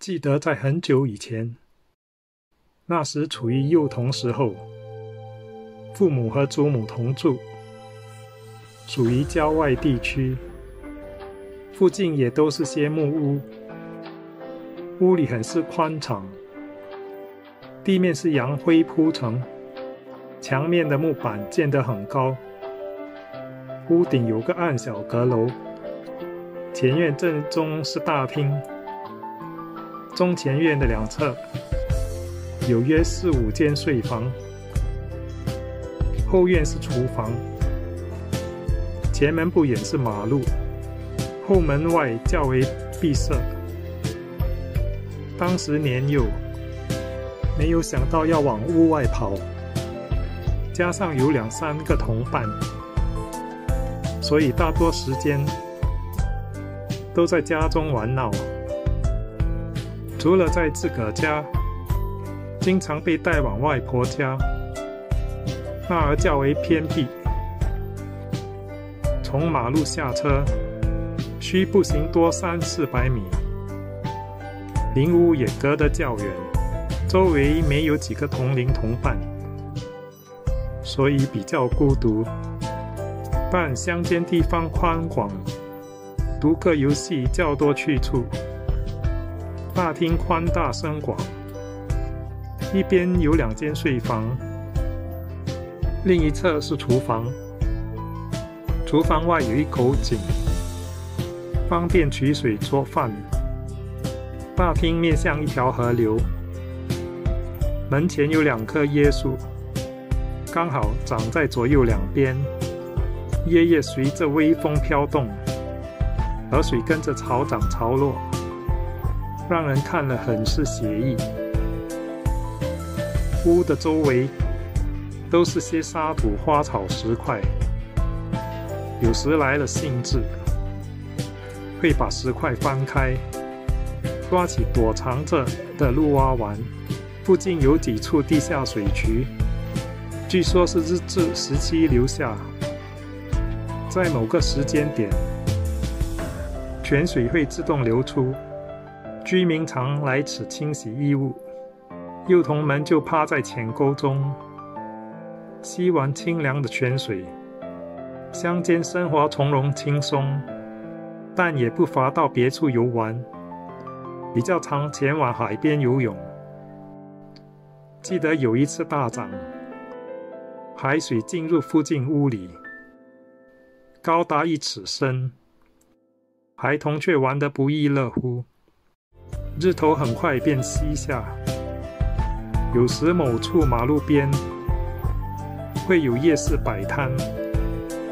记得在很久以前，那时处于幼童时候，父母和祖母同住，属于郊外地区，附近也都是些木屋，屋里很是宽敞，地面是洋灰铺成，墙面的木板建得很高，屋顶有个暗小阁楼，前院正中是大厅，中前院的两侧有约4、5间睡房，后院是厨房，前门不远是马路，后门外较为闭塞。当时年幼，没有想到要往屋外跑，加上有2、3个同伴，所以大多时间都在家中玩闹。除了在自个家，经常被带往外婆家，那儿较为偏僻，从马路下车需步行多300、400米，邻屋也隔得较远，周围没有几个同龄同伴，所以比较孤独。但乡间地方宽广，独个游戏较多去处。大厅宽大深广，一边有2间睡房，另一侧是厨房。厨房外有一口井，方便取水做饭。大厅面向一条河流，门前有2棵椰树，刚好长在左右两边，叶叶随着微风飘动，河水跟着潮涨潮落，让人看了很是写意。屋的周围都是些沙土、花草、石块，有时来了兴致，会把石块翻开，抓起躲藏着的鹿蛙玩。附近有几处地下水渠，据说是日治时期留下。在某个时间点，泉水会自动流出，居民常来此清洗衣物，幼童们就趴在浅沟中吸完清凉的泉水。乡间生活从容轻松，但也不乏到别处游玩，比较常前往海边游泳。记得有一次大涨，海水进入附近屋里，高达1尺深，孩童却玩得不亦乐乎。日头很快便西下，有时某处马路边会有夜市摆摊，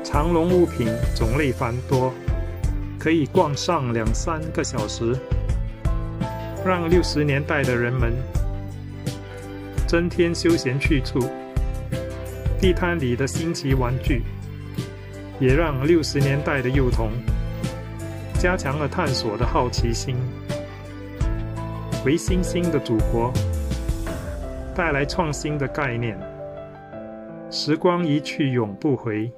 长隆物品种类繁多，可以逛上2、3个小时，让60年代的人们增添休闲去处。地摊里的新奇玩具也让60年代的幼童加强了探索的好奇心。回新兴的祖国带来创新的概念，时光一去永不回，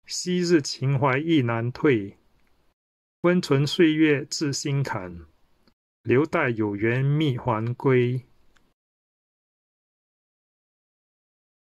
昔日情怀亦难退，温存岁月至心坎，留待有缘觅还归。